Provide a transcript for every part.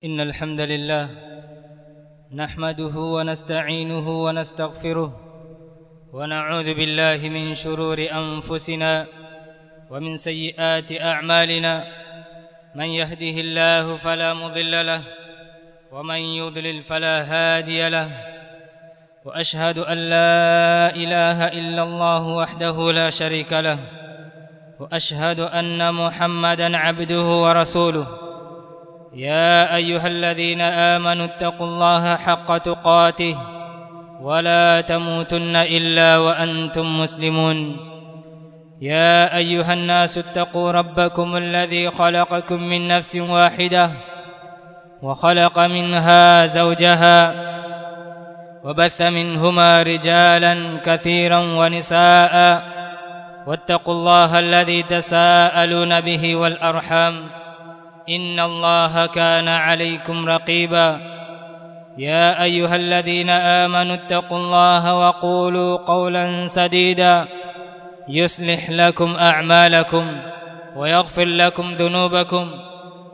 إن الحمد لله نحمده ونستعينه ونستغفره ونعوذ بالله من شرور أنفسنا ومن سيئات أعمالنا من يهده الله فلا مضل له ومن يضلل فلا هادي له وأشهد أن لا إله إلا الله وحده لا شريك له وأشهد أن محمدًا عبده ورسوله يا أيها الذين آمنوا اتقوا الله حق تقاته ولا تموتن إلا وأنتم مسلمون يا أيها الناس اتقوا ربكم الذي خلقكم من نفس واحدة وخلق منها زوجها وبث منهما رجالا كثيرا ونساء واتقوا الله الذي تساءلون به والأرحام إن الله كان عليكم رقيبا يا أيها الذين آمنوا اتقوا الله وقولوا قولا سديدا يصلح لكم أعمالكم ويغفر لكم ذنوبكم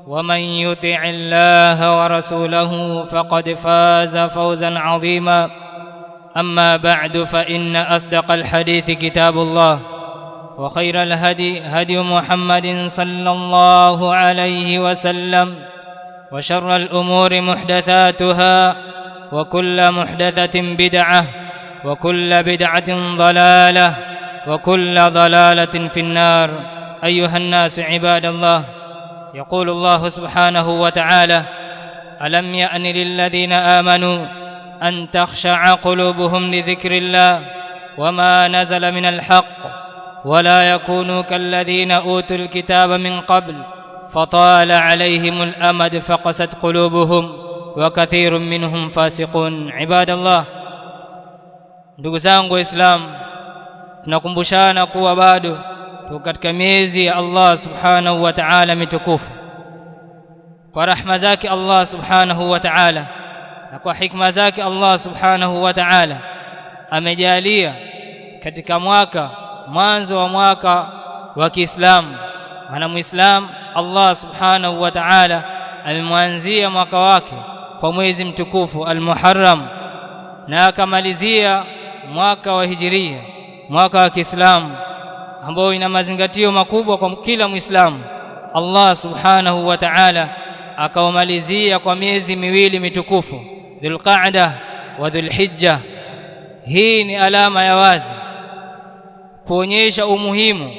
ومن يطع الله ورسوله فقد فاز فوزا عظيما أما بعد فإن أصدق الحديث كتاب الله وخير الهدي هدي محمد صلى الله عليه وسلم وشر الأمور محدثاتها وكل محدثة بدعة وكل بدعة ضلالة وكل ضلالة في النار أيها الناس عباد الله يقول الله سبحانه وتعالى ألم يأن للذين آمنوا أن تخشع قلوبهم لذكر الله وما نزل من الحق ولا يكونوا كالذين أوتوا الكتاب من قبل فطال عليهم الأمد فقست قلوبهم وكثير منهم فاسقون عباد الله ndugu zangu waislamu tunakumbushana kuwa bado tuko katika miezi ya Allah subhanahu wa ta'ala mitukufu kwa rahma zake Allah subhanahu wa ta'ala na kwa hikma zake Allah subhanahu wa ta'ala amejalia katika mwanzo wa mwaka wa Kiislamu maana muislam Allah subhanahu wa ta'ala amemwanzia mwaka wake kwa mwezi mtukufu al-Muharram na akamalizia mwaka wa Hijiria mwaka wa Kiislamu ambao ina mazingatio makubwa kwa kila muislamu. Allah subhanahu wa ta'ala akaumalizia kwa miezi miwili mitukufu Dhulqa'dah wa Dhulhijjah. Hii ni alama ya wazi kuonyesha umuhimu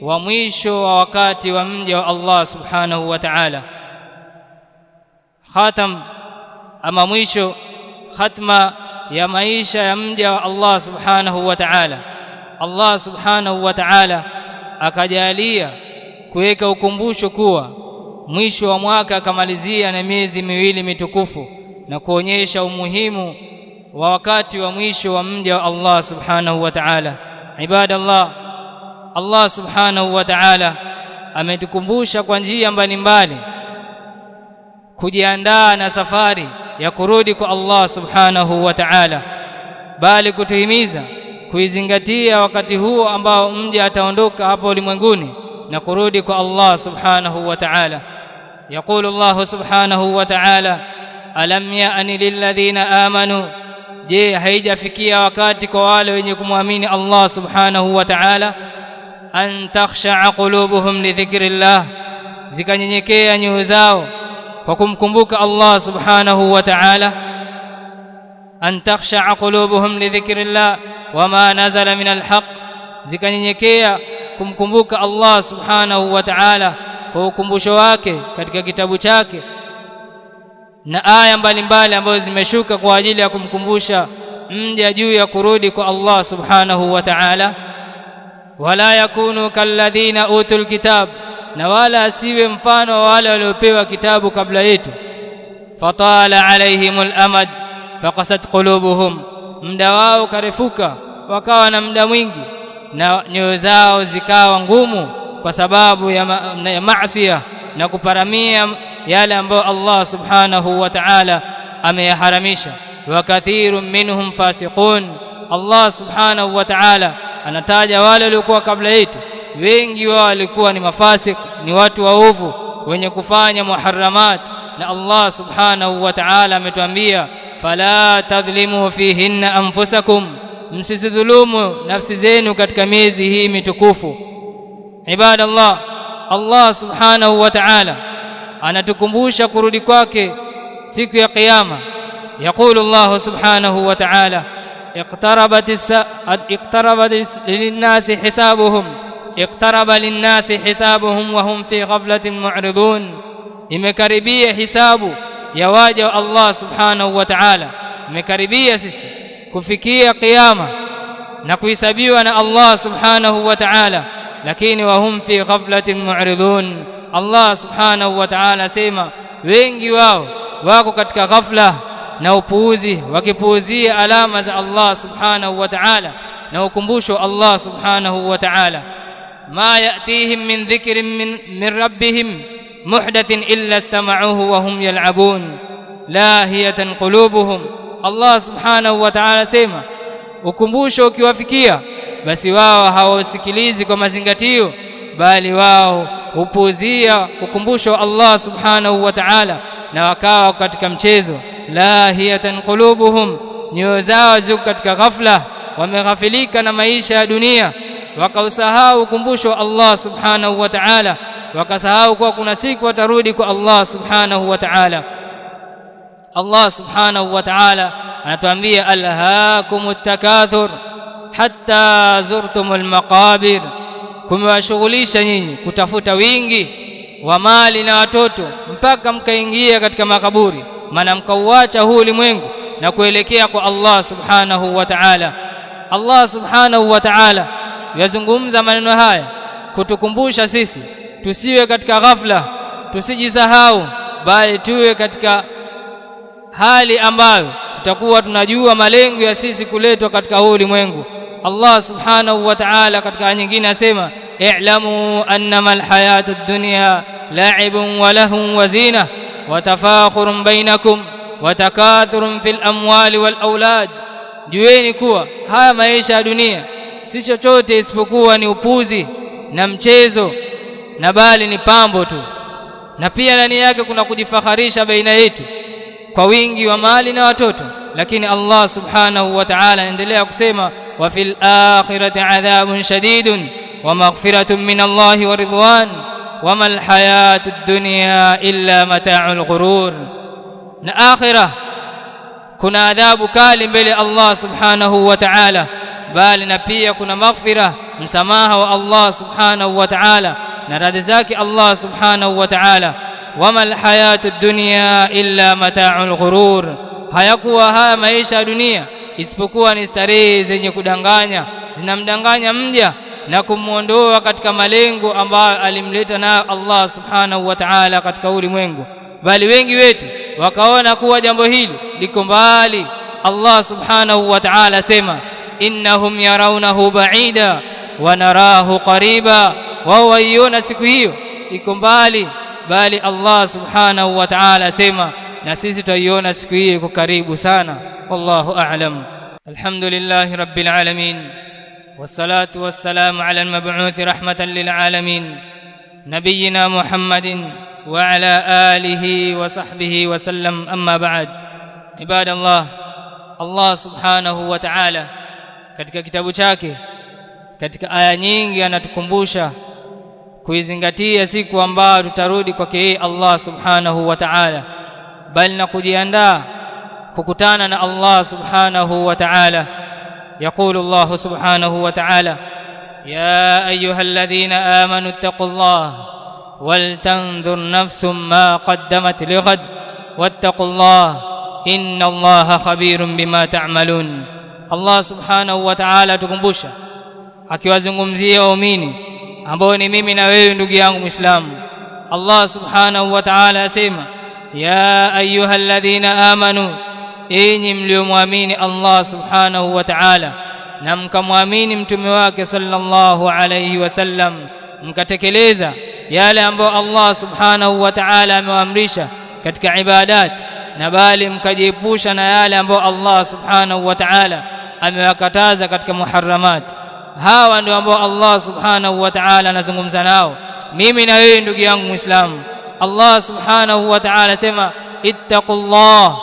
wa mwisho wa wakati wa mja wa Allah subhanahu wa ta'ala. Khatam ama mwisho khatma ya maisha ya mja wa Allah subhanahu wa ta'ala. Allah subhanahu wa ta'ala akajalia kuweka ukumbusho kuwa mwisho wa mwaka akamalizia na miezi miwili mitukufu na kuonyesha umuhimu wa wakati wa mwisho wa mja wa Allah subhanahu wa ta'ala. Ibadallah, Allah subhanahu wa ta'ala ametukumbusha kwa njia mbalimbali kujiandaa na safari ya kurudi kwa Allah subhanahu wa ta'ala, bali kutuhimiza kuizingatia wakati huo ambao mja ataondoka hapo ulimwenguni na kurudi kwa Allah subhanahu wa ta'ala. Yaqulu Allah subhanahu wa ta'ala alam ya'ni lilladhina amanu, je haijafikia wakati kwa wale wenye kumwamini Allah subhanahu wa ta'ala an takhsha'a qulubuhum li dhikrillah, zikanyenyekea nyoyo zao kwa kumkumbuka Allah subhanahu wa ta'ala. An takhsha'a qulubuhum li dhikrillah wama nazala min alhaq, zikanyenyekea kumkumbuka Allah subhanahu wa ta'ala kwa ukumbusho wake katika kitabu chake na aya mbalimbali ambazo zimeshuka kwa ajili ya kumkumbusha mja juu ya kurudi kwa Allah subhanahu wa ta'ala. Wala yakunu kalladhina utul kitab, na wala asiwe mfano wa wale waliopewa kitabu kabla yetu. Fatala alaihimul amad faqasat qulubuhum, muda wao karefuka wakawa na muda mwingi na nyoyo zao zikawa ngumu kwa sababu ya maasiya na kuparamia yale ambayo Allah subhanahu wa ta'ala ameyaharamisha. Wa kathirun minhum fasiqun, Allah subhanahu wa ta'ala anataja wale waliokuwa kabla yetu, wengi wao walikuwa ni mafasik, ni watu waovu wenye kufanya muharramat na Allah subhanahu wa ta'ala ametuambia fala tadhlimu fihinna anfusakum, msizidhulumu nafsi zenu katika miezi hii mitukufu. Ibadallah, Allah subhanahu wa ta'ala anatukumbusha kurudi kwake siku ya kiyama. Yaqulu Allah subhanahu wa ta'ala اقترب للناس حسابهم وهم في غفلة معرضون. imekaribia hisabu ya waja wa Allah subhanahu wa ta'ala, imekaribia sisi kufikia kiyama na kuhesabiwa na Allah subhanahu wa ta'ala, lakini wahum fi ghaflatin mu'ridun. Allah subhanahu wa ta'ala sema wengi wao wako katika ghafla na upuuzi, wakipuuzia alama za Allah subhanahu wa ta'ala na ukumbusho Allah subhanahu wa ta'ala. ma ya'tihim min dhikrin min rabbihim muhdathin illa istama'uhu wa hum yal'abun lahiyatan qulubuhum. Allah subhanahu wa ta'ala sema ukumbusho ukiwafikia, basi wao hawasikilizi kwa mazingatio, bali wao hupuuzia ukumbusho Allah subhanahu wa ta'ala na wakawa katika mchezo. Lahiyatan qulubuhum, nyoyo zao ziko katika ghafla, wameghafilika na maisha ya dunia, wakausahau ukumbusho Allah subhanahu wa ta'ala, wakasahau kwa kuna siku watarudi kwa Allah subhanahu wa ta'ala. Allah subhanahu wa ta'ala anatuambia alhaakumut takathur hatta zurtumul maqabir, kumewashughulisha nyinyi kutafuta wingi wa mali na watoto mpaka mkaingia katika makaburi, maana mkauacha huu ulimwengu na kuelekea kwa Allah subhanahu wa ta'ala. Allah subhanahu wa ta'ala yazungumza maneno haya kutukumbusha sisi tusiwe katika ghafla, tusijisahau, bali tuwe katika hali ambayo tutakuwa tunajua malengo ya sisi kuletwa katika huu ulimwengu. Allah subhanahu wa ta'ala katika nyingine asema i'lamu annama alhayatud dunya la'ibun wa lahun wa zina wa tafakhurun bainakum wa takathurun fil amwali wal aulad. Jueni kuwa haya maisha ya dunia si chochote isipokuwa ni upuzi na mchezo, na bali ni pambo tu, na pia ndani yake kuna kujifakharisha baina yetu kwa wingi wa mali na watoto. Lakini Allah subhanahu wa ta'ala anaendelea kusema wa fil akhirati adhabun shadidun wa maghfiratun min Allah wa ridwan wa mal hayatud dunya illa mata'ul ghurur. Na akhirah kuna adhabu kali mbele Allah subhanahu wa ta'ala, bali na pia kuna maghfira, msamaha wa Allah subhanahu wa ta'ala na radhi zake Allah subhanahu wa ta'ala. wama alhayatud dunya illa mata'ul ghurur, hayakuwa haya maisha ya dunia isipokuwa ni starehe zenye kudanganya, zinamdanganya mja na kumuondoa katika malengo ambayo alimleta nayo Allah subhanahu wa ta'ala katika ulimwengu. Bali wengi wetu wakaona kuwa jambo hili liko mbali. Allah subhanahu wa ta'ala sema innahum yarawnahu ba'ida wa narahu qariba, wao waiona siku hiyo iko mbali, bali Allah subhanahu wa ta'ala sema na sisi tutaiona siku hiyo iko karibu sana. Wallahu a'lam. Alhamdulillahi rabbil alamin wassalatu wassalamu ala al-mab'uth rahmatan lil alamin nabiyyina Muhammadin wa ala alihi wa sahbihi wa sallam. Amma ba'd. Ibadallah, Allah subhanahu wa ta'ala katika kitabu chake katika aya nyingi anatukumbusha kuizingatia siku ambayo tutarudi kwake Allah subhanahu wa ta'ala, bali na kujiandaa kukutana na Allah subhanahu wa ta'ala. Yaqulu Allah subhanahu wa ta'ala ya ayyuhalladhina amanu ittaqullaha wal tanzur nafsum ma qaddamat lighad wattaqullaha innallaha khabirun bima ta'malun. Allah subhanahu wa ta'ala tukumbusha akiwazungumzia waumini ambao ni mimi na wewe ndugu yangu Muislamu. Allah subhanahu wa ta'ala asema ya ayyuhalladhina amanu, enyi mliomwamini Allah subhanahu wa ta'ala na mkamwamini mtume wake sallallahu alayhi wasallam, mkatekeleza yale ambayo Allah subhanahu wa ta'ala amewaamrisha katika ibadat, na bali mkajiepusha na yale ambayo Allah subhanahu wa ta'ala amewakataza katika muharramat. Hawa ndio ambao Allah subhanahu wa ta'ala anazungumza nao mimi na wewe ndugu yangu Muislamu. Allah subhanahu wa ta'ala sema ittaqullah,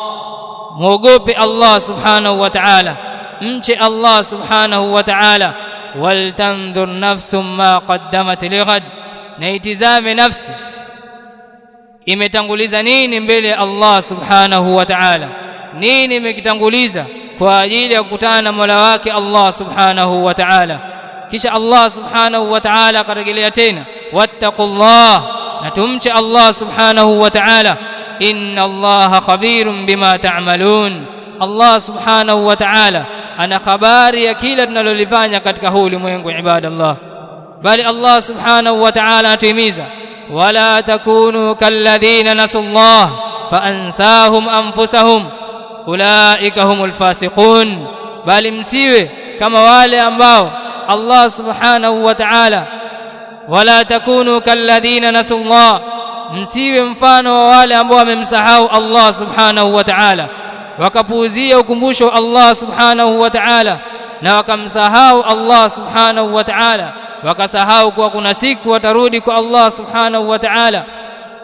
muogope Allah subhanahu wa ta'ala, mche Allah subhanahu wa ta'ala. Waltanzur nafsum ma qaddamat lighad, na itizame nafsi imetanguliza nini mbele ya Allah subhanahu wa ta'ala, nini imekitanguliza kwa ajili ya kukutana na Mola wake Allah subhanahu wa ta'ala. Kisha Allah subhanahu wa ta'ala akarejelea tena wattaqullah, na tumche Allah subhanahu wa ta'ala. Inna Allaha khabirun bima ta'malun, Allah subhanahu wa ta'ala ana habari ya kila tunalolifanya katika huu ulimwengu ibadallah. Bali Allah subhanahu wa ta'ala atuhimiza wala takunu kalladhina nasullah faansahum anfusahum ulaika humul fasiqun, bali msiwe kama wale ambao Allah subhanahu wa ta'ala, wala takunu kalladhina nasullah, msiwe mfano wa wale ambao wamemsahau Allah subhanahu wa ta'ala, wakapuuzia ukumbusho Allah subhanahu wa ta'ala, na wakamsahau Allah subhanahu wa ta'ala, wakasahau kuwa kuna siku watarudi kwa Allah subhanahu wa ta'ala.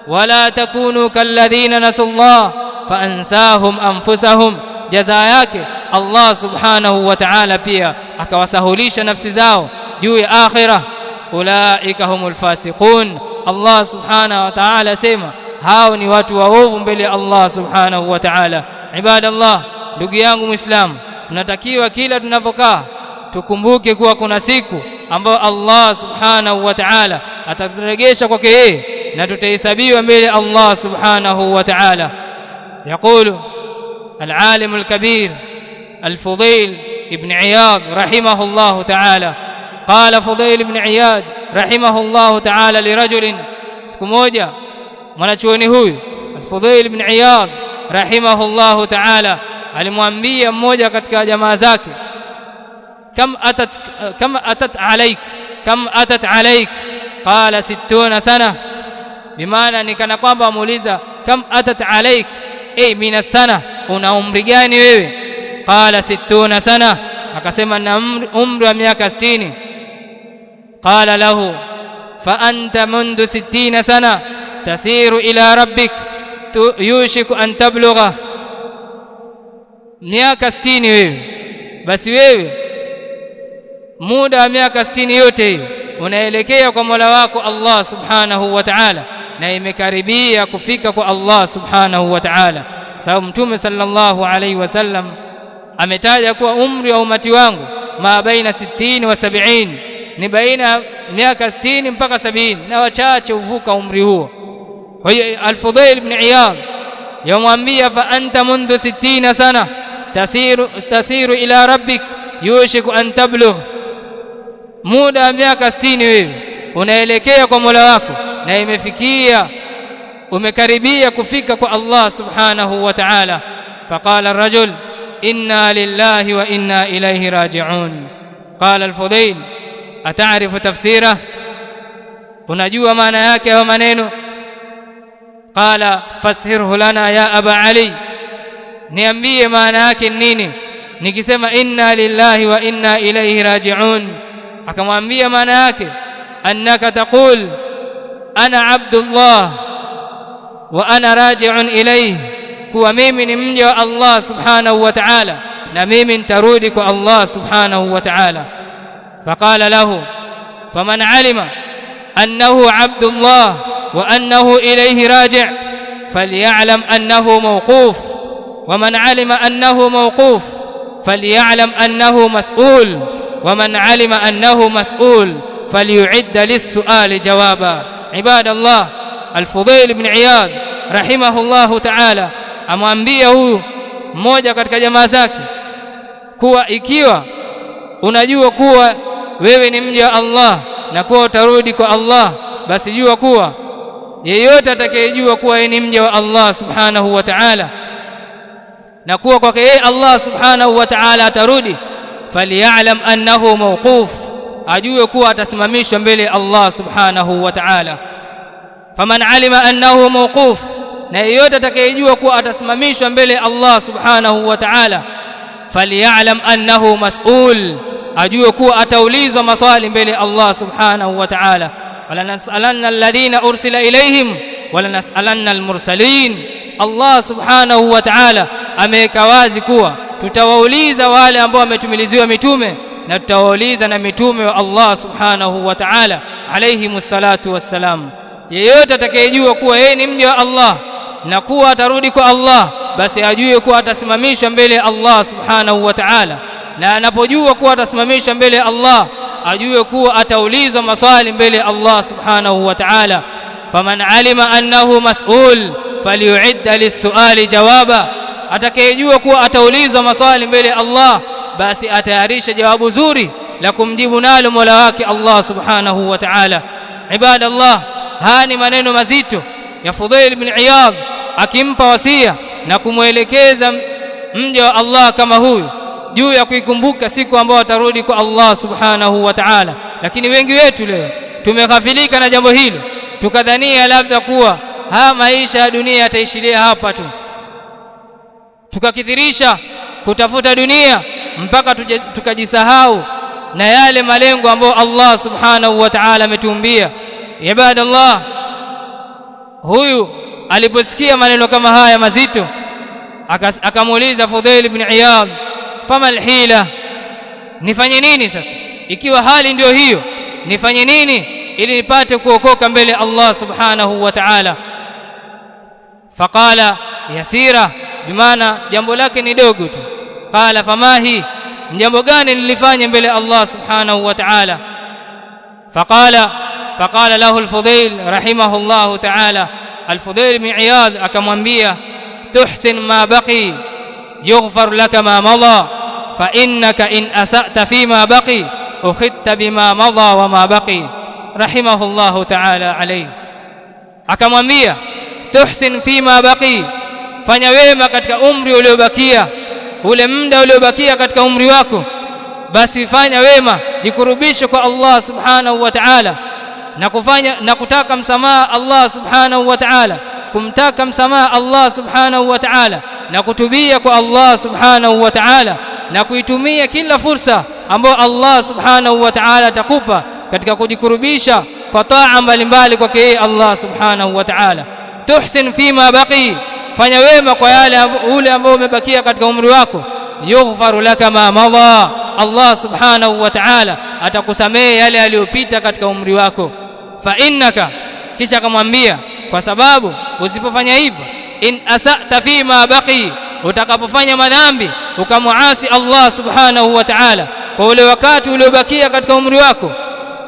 Wala takunu kalladhina nasullah faansahum anfusahum, jazaa yake Allah subhanahu wa ta'ala pia akawasahulisha nafsi zao juu ya akhirah. Ulaika humul fasiqun, Allah subhanahu wa ta'ala sema hao ni watu waovu mbele ya Allah subhanahu wa ta'ala. Ibadallah, ndugu yangu Muislamu, tunatakiwa kila tunapokaa tukumbuke kuwa kuna siku ambayo Allah subhanahu wa ta'ala ataturejesha kwake yeye na tutahesabiwa mbele Allah subhanahu wa ta'ala. يقول العالم الكبير الفضيل ابن عياض رحمه الله تعالى، قال فضيل ابن عياض رحمه الله تعالى لرجل، siku moja mwanachuoni huyu الفضيل ابن عياض رحمه الله تعالى alimwambia mmoja katika jamaa zake, kam atat alaik, qala 60 sana, bimaana ni kana kwamba amuuliza kam atat alaik, min sana, una umri gani wewe? Qala 60 sana, akasema na umri wa miaka 60. Qala lahu fa anta mundu 60 sana tasiru ila rabbik yushiku an tablugha, miaka 60 wewe, basi wewe muda wa miaka 60 yote hiyo unaelekea kwa Mola wako Allah subhanahu wa ta'ala, na imekaribia kufika kwa Allah subhanahu wa ta'ala. Sababu Mtume sallallahu alaihi wasallam ametaja kuwa umri wa umati wangu ma baina 60 wa 70, ni baina miaka 60 mpaka 70, na wachache uvuka umri huo. Kwa hiyo Al-Fudayl ibn Iyad yamwambia fa anta mundu 60 sana tasiru ila rabbik yushiku an tablugh, muda wa miaka 60 wewe unaelekea kwa Mola wako na imefikia, umekaribia kufika kwa Allah subhanahu wa ta'ala. Faqala ar-rajul inna lillahi wa inna ilayhi raji'un. Qala al-Fudayl ata'rifu tafsira, unajua maana yake hayo maneno? Qala fasirhu lana ya aba Ali, niambie maana yake nini nikisema inna lillahi wa inna ilayhi raji'un. Akamwambia maana yake annaka taqul ana abdullah wa ana raji'un ilayhi, kuwa mimi ni mja wa Allah subhanahu wa ta'ala na mimi nitarudi kwa Allah subhanahu wa ta'ala. Faqala lahu faman alima annahu abdullah wa annahu ilayhi raji' falyalam annahu mawquf, wa man alima annahu mawquf falyalam annahu mas'ul, wa man alima annahu mas'ul falyu'idda lis-su'ali jawaba. Ibadallah, Al-Fudayl ibn Iyad rahimahullahu ta'ala amwambia huyu mmoja katika jamaa zake kuwa ikiwa unajua kuwa wewe ni mja wa Allah na kuwa utarudi kwa Allah, basi jua kuwa yeyote atakayejua kuwa yeye ni mja wa Allah subhanahu wa ta'ala na kuwa kwake yeye Allah subhanahu wa ta'ala atarudi, falyalam annahu mawquf, ajue kuwa atasimamishwa mbele Allah subhanahu wa ta'ala. Faman alima annahu mawquf, na yeyote atakayejua kuwa atasimamishwa mbele Allah subhanahu wa ta'ala, falyalam annahu mas'ul, ajue kuwa ataulizwa maswali mbele Allah subhanahu wa ta'ala. Wala nas'alanna alladhina ursila ilayhim wala nas'alanna al-mursalin. Allah subhanahu wa ta'ala ameweka wazi kuwa tutawauliza wale ambao wametumiliziwa mitume, na tutawauliza na mitume wa Allah subhanahu wa ta'ala alayhimus salatu wassalam. Yeyote atakayejua kuwa yeye ni mja wa Allah na kuwa atarudi kwa Allah, basi ajue kuwa atasimamishwa mbele ya Allah subhanahu wa ta'ala, na anapojua kuwa atasimamishwa mbele ya Allah, ajue kuwa ataulizwa maswali mbele ya Allah subhanahu wa ta'ala. Faman alima annahu mas'ul falyu'idda lis-su'ali jawaba, atakayejua kuwa ataulizwa maswali mbele ya Allah, basi atayarisha jawabu zuri la kumjibu nalo Mola wake Allah subhanahu wa ta'ala. Ibadallah, haya ni maneno mazito ya Fudhail ibn Iyadh akimpa wasia na kumwelekeza mja wa Allah kama huyu juu ya kuikumbuka siku ambayo atarudi kwa Allah subhanahu wa ta'ala. Lakini wengi wetu leo tumeghafilika na jambo hilo, tukadhania labda kuwa haya maisha ya dunia yataishilia hapa tu, tukakithirisha kutafuta dunia mpaka tukajisahau na yale malengo ambayo Allah subhanahu wa ta'ala ametuumbia. Ibadallah, huyu aliposikia maneno kama haya mazito, akamuuliza Fudhail ibn Iyadh, famal hila, nifanye nini sasa ikiwa hali ndio hiyo? Nifanye nini ili nipate kuokoka mbele Allah subhanahu wa ta'ala? Faqala yasira, bimaana jambo lake ni dogo tu. Qala famahi, jambo gani nilifanye mbele Allah subhanahu wa ta'ala? Faqala lahu al-Fudhail rahimahullahu ta'ala, al-Fudhail ibn Iyadh akamwambia, tuhsin ma baqi yughfar laka ma madha fa innaka in asa'ta fima baqi ukhidta bima madha wa ma baqi. Rahimahullahu ta'ala alayhi, akamwambia tuhsin fima baqi, fanya wema katika umri uliobakia, ule muda uliobakia katika umri wako, basi fanya wema, jikurubishe kwa Allah subhanahu wa ta'ala na kutaka msamaha Allah subhanahu wa ta'ala, kumtaka msamaha Allah subhanahu wa ta'ala na kutubia kwa Allah subhanahu wa ta'ala, na kuitumia kila fursa ambayo Allah subhanahu wa ta'ala atakupa katika kujikurubisha kwa taa mbalimbali kwake yeye Allah subhanahu wa ta'ala. Tuhsin fima baqi, fanya wema kwa yale ule ambao umebakia katika umri wako, yughfaru laka ma madha, Allah subhanahu wa ta'ala atakusamehe yale yaliyopita katika umri wako. Fa innaka, kisha akamwambia kwa sababu usipofanya hivyo, in asa'ta fima baqi, utakapofanya madhambi ukamuasi Allah subhanahu wa ta'ala kwa ule wakati uliobakia katika umri wako,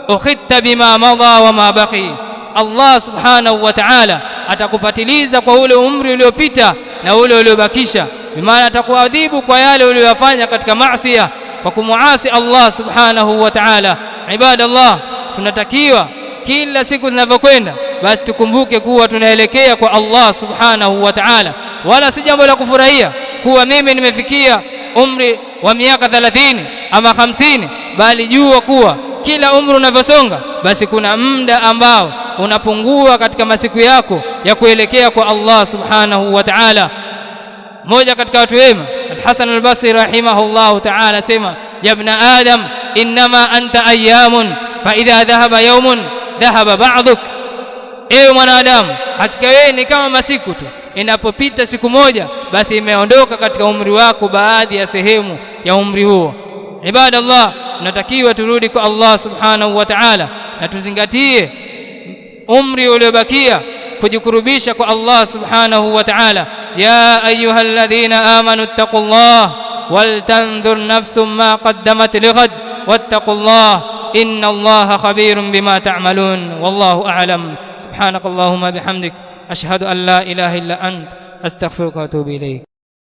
ukhidta bima madha wa ma baqi, Allah subhanahu wa ta'ala atakupatiliza kwa ule umri uliopita na ule uliobakisha, bimaana atakuadhibu kwa yale uliyofanya katika maasi kwa kumuasi Allah subhanahu wa ta'ala. Ibadallah, tunatakiwa kila siku zinavyokwenda basi tukumbuke kuwa tunaelekea kwa Allah subhanahu wa ta'ala, wala si jambo la kufurahia kuwa mimi nimefikia umri wa miaka 30 ama 50, bali jua kuwa kila umri unavyosonga basi kuna muda ambao unapungua katika masiku yako ya kuelekea kwa Allah subhanahu wa ta'ala. Moja katika watu wema Al-Hasan al-Basri rahimahullahu ta'ala sema, ya ibn adam inma anta ayyamun fa idha dhahaba yawmun dhahaba ba'duk, ewe mwanadamu, hakika wewe ni kama masiku tu, inapopita siku moja basi imeondoka katika umri wako baadhi ya sehemu ya umri huo. Ibadallah, tunatakiwa turudi kwa Allah subhanahu wa ta'ala na tuzingatie umri uliobakia kujikurubisha kwa Allah subhanahu wa ta'ala. Ya ayyuhalladhina amanu ittaqullah wal tanzur nafsum ma qaddamat lighad wattaqullah inna Allaha khabirun bima ta'malun. Wallahu a'lam. Subhanakallahumma bihamdik ashhadu an la ilaha illa ant astaghfiruka wa atubu ilayk.